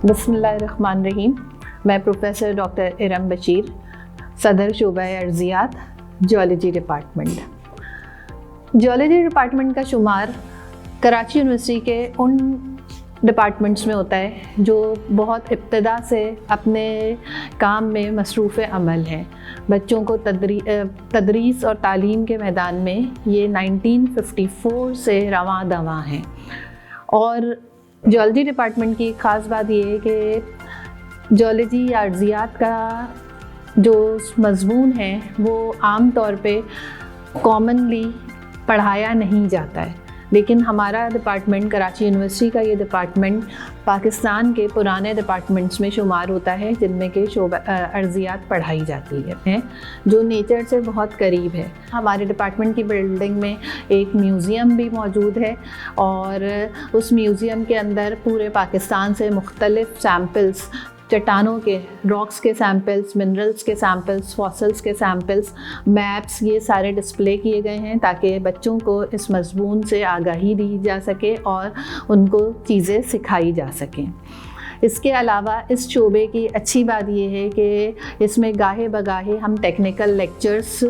बिस्मिल्लाहिर्रहमानिर्रहीम। मैं professor doctor Iram Bashir, सदर शोबा अर्जियात, जियोलॉजी डिपार्टमेंट। जियोलॉजी डिपार्टमेंट का शुमार कराची यूनिवर्सिटी के उन डिपार्टमेंट्स में होता है जो बहुत इब्तदा से अपने काम में मसरूफ़ अमल हैं। बच्चों को तदरीस और तालीम के मैदान में ये 1954 से रवां दवां हैं। और जियोलॉजी डिपार्टमेंट की ख़ास बात ये है कि जियोलॉजी या अर्जियात का जो मज़मून है वो आम तौर पे कॉमनली पढ़ाया नहीं जाता है, लेकिन हमारा डिपार्टमेंट, कराची यूनिवर्सिटी का ये डिपार्टमेंट पाकिस्तान के पुराने डिपार्टमेंट्स में शुमार होता है जिनमें के अर्जियात पढ़ाई जाती है, जो नेचर से बहुत करीब है। हमारे डिपार्टमेंट की बिल्डिंग में एक म्यूज़ियम भी मौजूद है और उस म्यूज़ियम के अंदर पूरे पाकिस्तान से मुख्तलिफ़ सैम्पल्स, चट्टानों के, रॉक्स के सैम्पल्स, मिनरल्स के सैम्पल्स, फॉसिल्स के सैम्पल्स, मैप्स, ये सारे डिस्प्ले किए गए हैं ताकि बच्चों को इस मज़मून से आगाही दी जा सके और उनको चीज़ें सिखाई जा सकें। इसके अलावा इस शोबे की अच्छी बात ये है कि इसमें गाहे बगाहे हम technical lectures,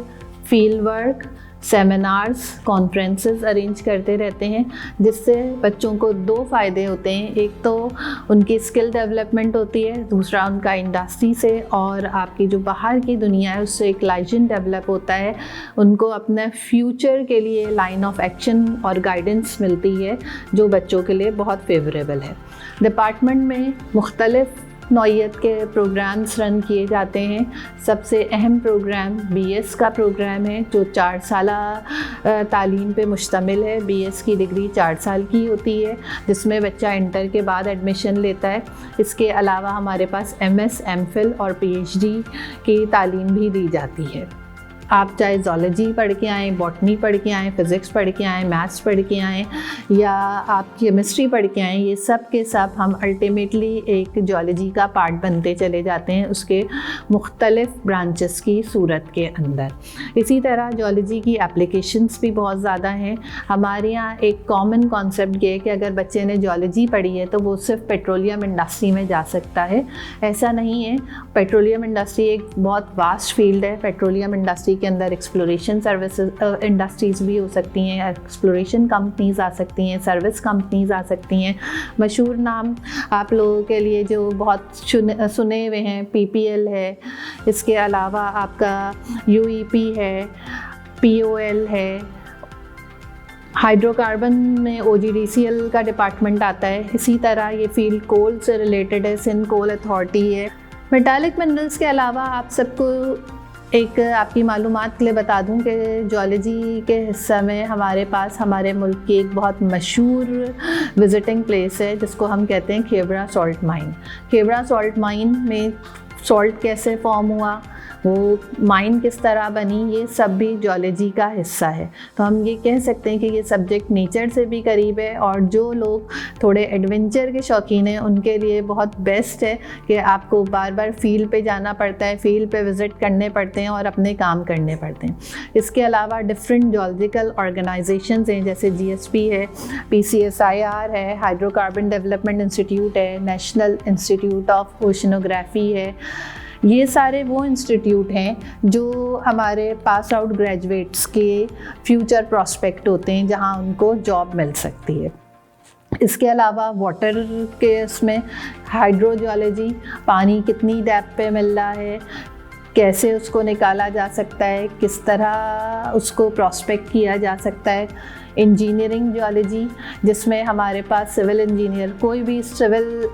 field work, seminars, conferences arrange करते रहते हैं, जिससे बच्चों को दो फ़ायदे होते हैं। एक तो उनकी स्किल डेवलपमेंट होती है, दूसरा उनका इंडस्ट्री से और आपकी जो बाहर की दुनिया है उससे एक लाइजन डेवलप होता है। उनको अपने फ्यूचर के लिए लाइन ऑफ एक्शन और गाइडेंस मिलती है जो बच्चों के लिए बहुत फेवरेबल है। डिपार्टमेंट में मुख्तलिफ़ नौइयत के प्रोग्राम्स रन किए जाते हैं। सबसे अहम प्रोग्राम BS का प्रोग्राम है जो 4 साला तालीम पे मुश्तमिल है। BS की डिग्री 4 साल की होती है जिसमें बच्चा इंटर के बाद एडमिशन लेता है। इसके अलावा हमारे पास MS, MPhil और PhD की तालीम भी दी जाती है। आप चाहे ज़ूलॉजी पढ़ के आएँ, बॉटनी पढ़ के आएँ, फ़िज़िक्स पढ़ के आएँ, मैथ्स पढ़ के आएँ या आप केमिस्ट्री पढ़ के आएँ, ये सब के सब हम अल्टीमेटली एक जियोलॉजी का पार्ट बनते चले जाते हैं उसके मुख्तलिफ़ ब्रांचेस की सूरत के अंदर। इसी तरह जियोलॉजी की एप्लीकेशंस भी बहुत ज़्यादा हैं। हमारे यहाँ एक कॉमन कॉन्सेप्ट ये है कि अगर बच्चे ने जियोलॉजी पढ़ी है तो वो सिर्फ पेट्रोलियम इंडस्ट्री में जा सकता है। ऐसा नहीं है। पेट्रोलियम इंडस्ट्री एक बहुत वास्ट फील्ड है। पेट्रोलियम इंडस्ट्री के अंदर एक्सप्लोरेशन सर्विसेज इंडस्ट्रीज़ भी हो सकती हैं, एक्सप्लोरेशन कंपनीज़ आ सकती हैं, सर्विस कंपनीज़ आ सकती हैं। मशहूर नाम आप लोगों के लिए जो बहुत सुने हुए हैं, PPL है, इसके अलावा आपका UEP है, POL है, हाइड्रोकार्बन में OGDCL का डिपार्टमेंट आता है। इसी तरह ये फील्ड कोल से रिलेटेड है, सिंध कोल अथॉरिटी है। मेटालिक मिनरल्स के अलावा आप सबको एक आपकी मालूमात के लिए बता दूं कि जियोलॉजी के हिस्से में हमारे पास हमारे मुल्क की एक बहुत मशहूर विज़िटिंग प्लेस है जिसको हम कहते हैं खेबरा सॉल्ट माइन। खेबरा सॉल्ट माइन में सॉल्ट कैसे फॉर्म हुआ, वो माइन किस तरह बनी, ये सब भी जियोलॉजी का हिस्सा है। तो हम ये कह सकते हैं कि ये सब्जेक्ट नेचर से भी करीब है और जो लोग थोड़े एडवेंचर के शौकीन हैं उनके लिए बहुत बेस्ट है कि आपको बार बार फील्ड पे जाना पड़ता है, फील्ड पे विज़िट करने पड़ते हैं और अपने काम करने पड़ते हैं। इसके अलावा डिफरेंट जियोलॉजिकल ऑर्गेनाइजेशंस हैं जैसे GSP है, PCSIR है, हाइड्रोकार्बन डेवलपमेंट इंस्टीट्यूट है, नेशनल इंस्टीट्यूट ऑफ ओशनोग्राफी है। ये सारे वो इंस्टीट्यूट हैं जो हमारे पास आउट ग्रेजुएट्स के फ्यूचर प्रॉस्पेक्ट होते हैं जहां उनको जॉब मिल सकती है। इसके अलावा वाटर के इसमें हाइड्रोजियोलॉजी, पानी कितनी डेप्थ पे मिल रहा है, कैसे उसको निकाला जा सकता है, किस तरह उसको प्रॉस्पेक्ट किया जा सकता है। इंजीनियरिंग जियोलॉजी जिसमें हमारे पास सिविल इंजीनियर, कोई भी सिविल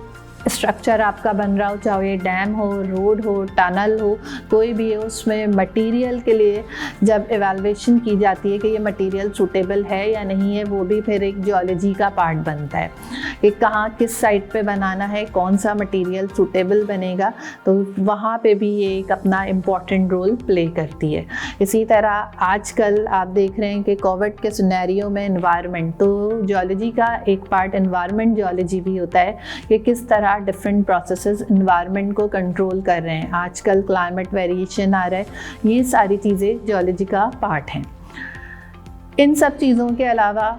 स्ट्रक्चर आपका बन रहा हो, चाहे डैम हो, रोड हो, टनल हो, कोई भी हो, उसमें मटेरियल के लिए जब एवैल्यूएशन की जाती है कि ये मटेरियल सूटेबल है या नहीं है, वो भी फिर एक जियोलॉजी का पार्ट बनता है कि कहाँ किस साइट पे बनाना है, कौन सा मटेरियल सूटेबल बनेगा, तो वहाँ पे भी ये एक अपना इम्पॉर्टेंट रोल प्ले करती है। इसी तरह आजकल आप देख रहे हैं कि कोविड के सिनेरियो में एनवायरनमेंट, तो जियोलॉजी का एक पार्ट एनवायरनमेंट जियोलॉजी भी होता है कि किस तरह डिफरेंट प्रोसेसेस एनवायरनमेंट को कंट्रोल कर रहे हैं। आजकल क्लाइमेट वेरिएशन आ रहा है, ये सारी चीज़ें जियोलॉजी का पार्ट हैं। इन सब चीज़ों के अलावा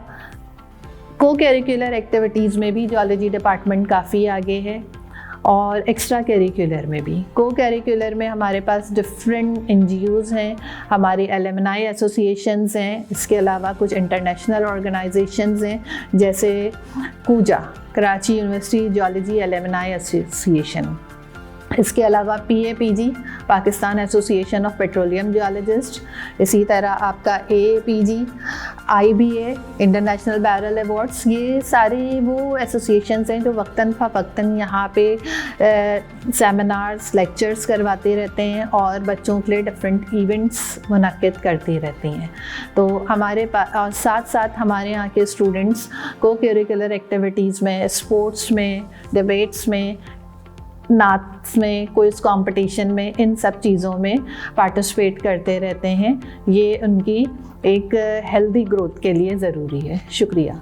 को करिकुलर एक्टिविटीज़ में भी जियोलॉजी डिपार्टमेंट काफ़ी आगे है और एक्स्ट्रा करिकुलर में भी। को करिकुलर में हमारे पास डिफरेंट NGOs हैं, हमारी एलुमनाई एसोसिएशंस हैं, इसके अलावा कुछ इंटरनेशनल ऑर्गेनाइजेशंस हैं जैसे कूजा, Karachi university geology alumni association. इसके अलावा PAPG, Pakistan association of petroleum geologist. इसी तरह आपका AAPG, IBA, international barrel awards. ये सारे वो एसोसिएशंस हैं जो वक्तन फ़वक्तन यहाँ पे सेमिनार्स, लेक्चर्स करवाते रहते हैं और बच्चों के लिए डिफरेंट इवेंट्स मुनक्किद करती रहती हैं। तो हमारे पास साथ साथ हमारे यहाँ के स्टूडेंट्स को करिकुलर एक्टिविटीज़ में, स्पोर्ट्स में, डिबेट्स में, नाट्स में, क्विज़ कंपटीशन में, इन सब चीज़ों में पार्टिसिपेट करते रहते हैं। ये उनकी एक हेल्दी ग्रोथ के लिए ज़रूरी है। शुक्रिया।